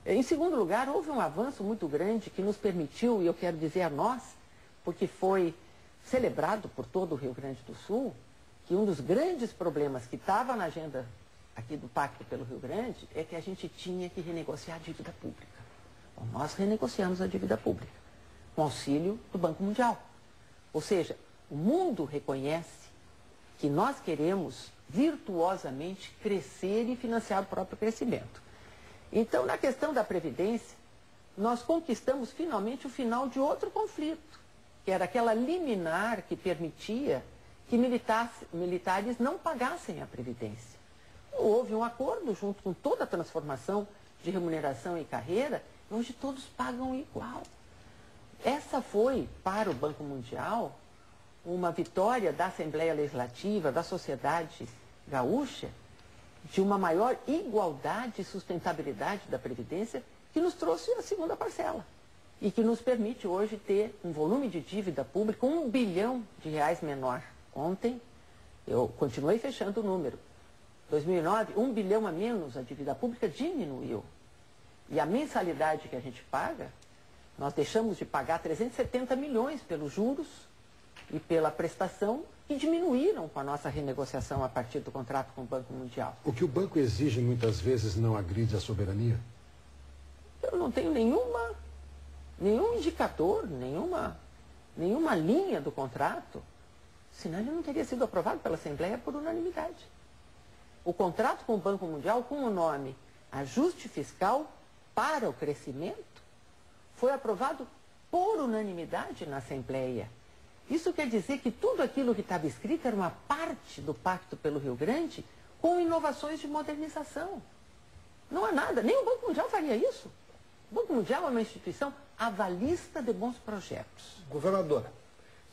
Em segundo lugar, houve um avanço muito grande que nos permitiu, e eu quero dizer a nós, porque foi celebrado por todo o Rio Grande do Sul, que um dos grandes problemas que estava na agenda aqui do Pacto pelo Rio Grande é que a gente tinha que renegociar a dívida pública. Bom, nós renegociamos a dívida pública, com auxílio do Banco Mundial. Ou seja, o mundo reconhece que nós queremos virtuosamente crescer e financiar o próprio crescimento. Então, na questão da Previdência, nós conquistamos finalmente o final de outro conflito, que era aquela liminar que permitia que militares não pagassem a Previdência. Houve um acordo junto com toda a transformação de remuneração e carreira, onde todos pagam igual. Essa foi, para o Banco Mundial, uma vitória da Assembleia Legislativa, da sociedade gaúcha, de uma maior igualdade e sustentabilidade da Previdência, que nos trouxe a segunda parcela. E que nos permite hoje ter um volume de dívida pública R$1 bilhão menor. Ontem, eu continuei fechando o número. 2009, 1 bilhão a menos, a dívida pública diminuiu. E a mensalidade que a gente paga, nós deixamos de pagar 370 milhões pelos juros e pela prestação, e diminuíram com a nossa renegociação a partir do contrato com o Banco Mundial. O que o banco exige muitas vezes não agride a soberania? Eu não tenho nenhum indicador, nenhuma linha do contrato, senão ele não teria sido aprovado pela Assembleia por unanimidade. O contrato com o Banco Mundial, com o nome Ajuste Fiscal para o Crescimento, foi aprovado por unanimidade na Assembleia. Isso quer dizer que tudo aquilo que estava escrito era uma parte do Pacto pelo Rio Grande com inovações de modernização. Não há nada, nem o Banco Mundial faria isso. O Banco Mundial é uma instituição avalista de bons projetos. Governadora,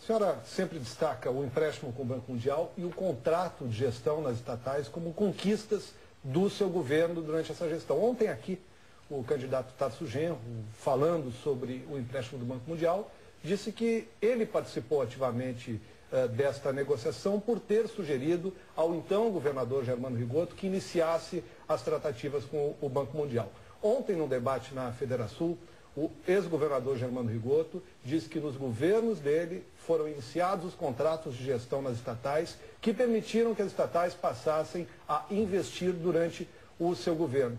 a senhora sempre destaca o empréstimo com o Banco Mundial e o contrato de gestão nas estatais como conquistas do seu governo durante essa gestão. Ontem aqui, o candidato Tarso Genro, falando sobre o empréstimo do Banco Mundial, disse que ele participou ativamente desta negociação por ter sugerido ao então governador Germano Rigoto que iniciasse as tratativas com o Banco Mundial. Ontem, num debate na Federação, o ex-governador Germano Rigoto disse que nos governos dele foram iniciados os contratos de gestão nas estatais que permitiram que as estatais passassem a investir durante o seu governo.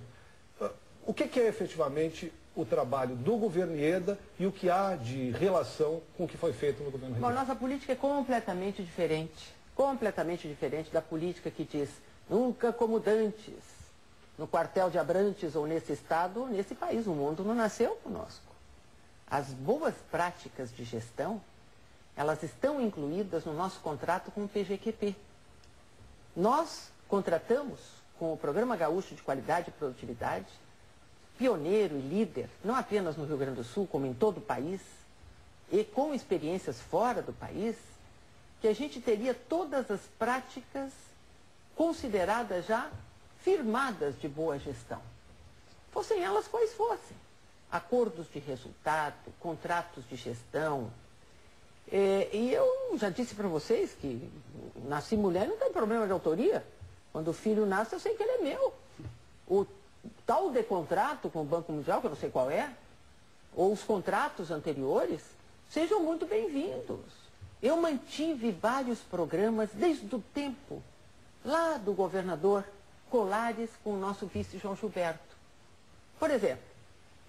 O que é efetivamente o trabalho do governo Ieda e o que há de relação com o que foi feito no governo Rigoto? Bom, nossa política é completamente diferente da política que diz nunca como dantes, no quartel de Abrantes ou nesse estado ou nesse país. O mundo não nasceu conosco. As boas práticas de gestão, elas estão incluídas no nosso contrato com o PGQP. Nós contratamos com o Programa Gaúcho de Qualidade e Produtividade, pioneiro e líder, não apenas no Rio Grande do Sul, como em todo o país, e com experiências fora do país, que a gente teria todas as práticas consideradas já firmadas de boa gestão. Fossem elas quais fossem. Acordos de resultado, contratos de gestão. E eu já disse para vocês que nasci mulher, não tem problema de autoria. Quando o filho nasce, eu sei que ele é meu. O tal de contrato com o Banco Mundial, que eu não sei qual é, ou os contratos anteriores, sejam muito bem-vindos. Eu mantive vários programas desde o tempo lá do governador Colares com o nosso vice João Gilberto. Por exemplo,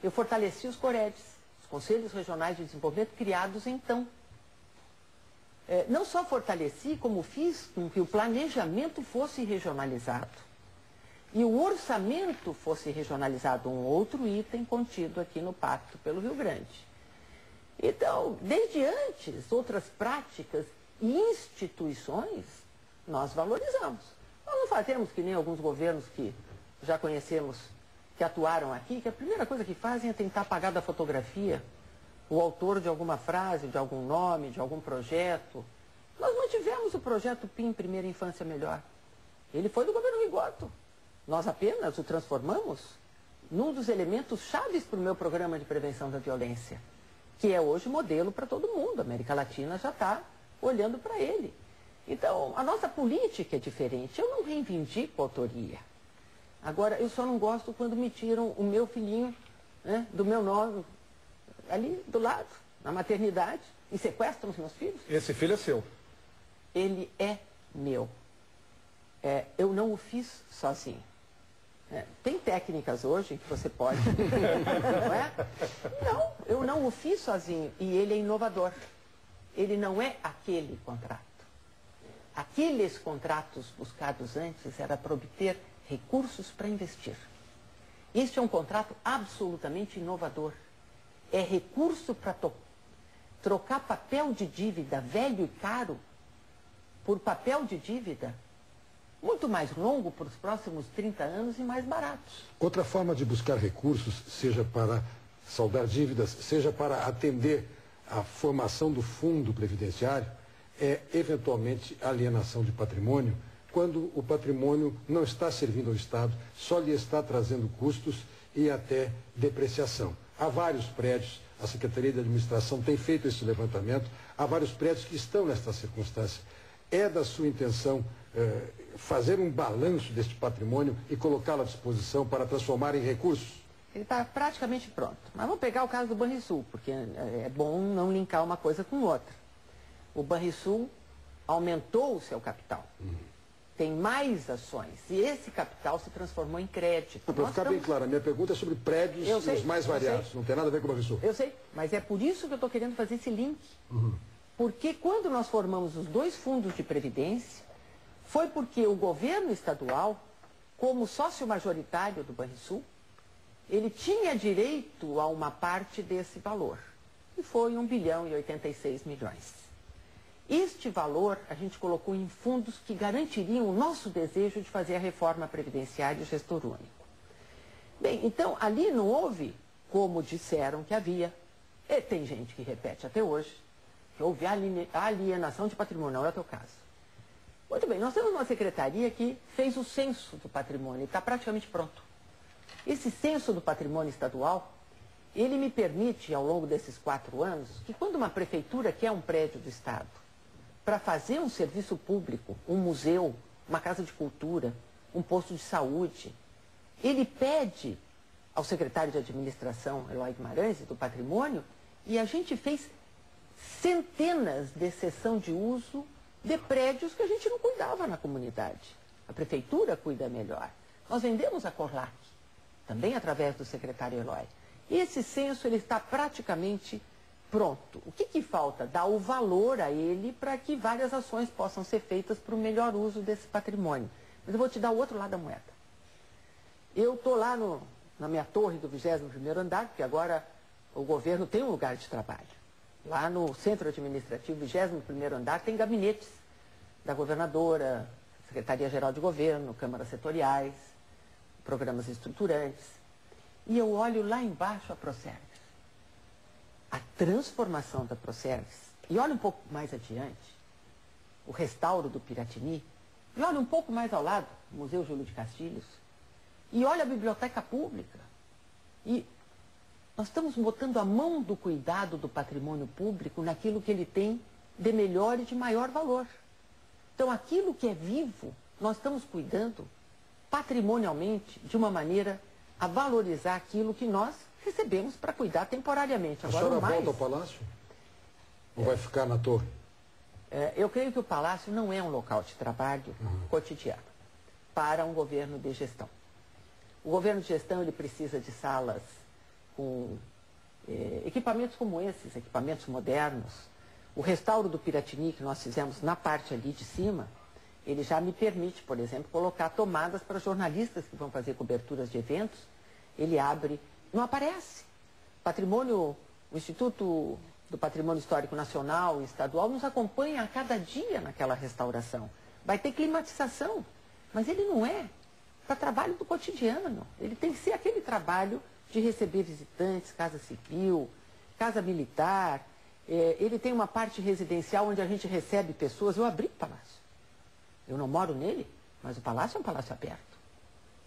eu fortaleci os COREDs, os Conselhos Regionais de Desenvolvimento, criados então. Não só fortaleci, como fiz com que o planejamento fosse regionalizado. E o orçamento fosse regionalizado, um outro item contido aqui no Pacto pelo Rio Grande. Então, desde antes, outras práticas e instituições nós valorizamos. Nós não fazemos que nem alguns governos que já conhecemos, que atuaram aqui, que a primeira coisa que fazem é tentar apagar da fotografia o autor de alguma frase, de algum nome, de algum projeto. Nós mantivemos o projeto PIM, Primeira Infância Melhor. Ele foi do governo Rigoto. Nós apenas o transformamos num dos elementos chaves para o meu programa de prevenção da violência, que é hoje modelo para todo mundo. A América Latina já está olhando para ele. Então, a nossa política é diferente. Eu não reivindico a autoria. Agora, eu só não gosto quando me tiram o meu filhinho né, do meu nome, ali do lado, na maternidade, e sequestram os meus filhos. Esse filho é seu. Ele é meu. Eu não o fiz sozinho. Tem técnicas hoje que você pode, não é? Não, eu não o fiz sozinho e ele é inovador. Ele não é aquele contrato. Aqueles contratos buscados antes era para obter recursos para investir. Este é um contrato absolutamente inovador. É recurso para trocar papel de dívida velho e caro por papel de dívida muito mais longo para os próximos 30 anos e mais baratos. Outra forma de buscar recursos, seja para saldar dívidas, seja para atender à formação do fundo previdenciário, é eventualmente a alienação de patrimônio, quando o patrimônio não está servindo ao Estado, só lhe está trazendo custos e até depreciação. Há vários prédios, a Secretaria de Administração tem feito esse levantamento, há vários prédios que estão nesta circunstância. É da sua intenção fazer um balanço deste patrimônio e colocá-lo à disposição para transformar em recursos? Ele está praticamente pronto. Mas vamos pegar o caso do Banrisul, porque é bom não linkar uma coisa com outra. O Banrisul aumentou o seu capital. Tem mais ações. E esse capital se transformou em crédito. Para ficar bem claro, a minha pergunta é sobre prédios os mais variados. Não tem nada a ver com o Banrisul. Eu sei, mas é por isso que eu estou querendo fazer esse link. Porque quando nós formamos os dois fundos de previdência, foi porque o governo estadual, como sócio majoritário do Banrisul, ele tinha direito a uma parte desse valor. E foi 1,86 bilhão. Este valor a gente colocou em fundos que garantiriam o nosso desejo de fazer a reforma previdenciária e o gestor único. Bem, então ali não houve, como disseram que havia, e tem gente que repete até hoje, que houve alienação de patrimônio, não é o teu caso. Muito bem, nós temos uma secretaria que fez o censo do patrimônio, está praticamente pronto. Esse censo do patrimônio estadual, ele me permite, ao longo desses 4 anos, que quando uma prefeitura quer um prédio do Estado, para fazer um serviço público, um museu, uma casa de cultura, um posto de saúde, ele pede ao secretário de administração, Eloy Guimarães, do patrimônio, e a gente fez centenas de cessão de uso de prédios que a gente não cuidava na comunidade. A prefeitura cuida melhor. Nós vendemos a Corlac, também através do secretário Eloy. E esse censo ele está praticamente pronto. O que falta? Dar o valor a ele para que várias ações possam ser feitas para o melhor uso desse patrimônio. Mas eu vou te dar o outro lado da moeda. Eu estou lá na minha torre do 21º andar, porque agora o governo tem um lugar de trabalho. Lá no centro administrativo, 21º andar, tem gabinetes da governadora, Secretaria-Geral de Governo, câmaras setoriais, programas estruturantes. E eu olho lá embaixo a Procerves. A transformação da Procerves, e olho um pouco mais adiante, o restauro do Piratini, e olho um pouco mais ao lado, o Museu Júlio de Castilhos, e olho a Biblioteca Pública. E nós estamos botando a mão do cuidado do patrimônio público naquilo que ele tem de melhor e de maior valor. Então, aquilo que é vivo, nós estamos cuidando patrimonialmente de uma maneira a valorizar aquilo que nós recebemos para cuidar temporariamente. Agora, a senhora volta ao Palácio? Ou vai ficar na torre? Eu creio que o Palácio não é um local de trabalho cotidiano para um governo de gestão. O governo de gestão ele precisa de salas com equipamentos como esses, equipamentos modernos. O restauro do Piratini que nós fizemos na parte ali de cima, ele já me permite, por exemplo, colocar tomadas para jornalistas que vão fazer coberturas de eventos. Ele abre, não aparece. O Instituto do Patrimônio Histórico Nacional e Estadual nos acompanha a cada dia naquela restauração. Vai ter climatização, mas ele não é para trabalho do cotidiano. Ele tem que ser aquele trabalho de receber visitantes, casa civil, casa militar. Ele tem uma parte residencial onde a gente recebe pessoas. Eu abri o palácio. Eu não moro nele, mas o palácio é um palácio aberto.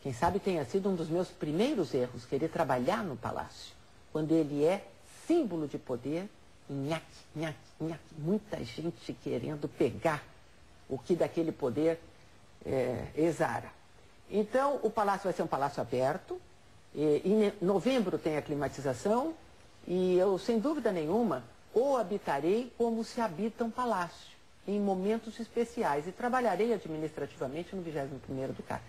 Quem sabe tenha sido um dos meus primeiros erros, querer trabalhar no palácio, quando ele é símbolo de poder, nhaque, nhaque, nhaque. Muita gente querendo pegar o que daquele poder exara. Então, o palácio vai ser um palácio aberto, Em novembro tem a climatização e eu, sem dúvida nenhuma, o habitarei como se habita um palácio, em momentos especiais, e trabalharei administrativamente no 21º do CAP.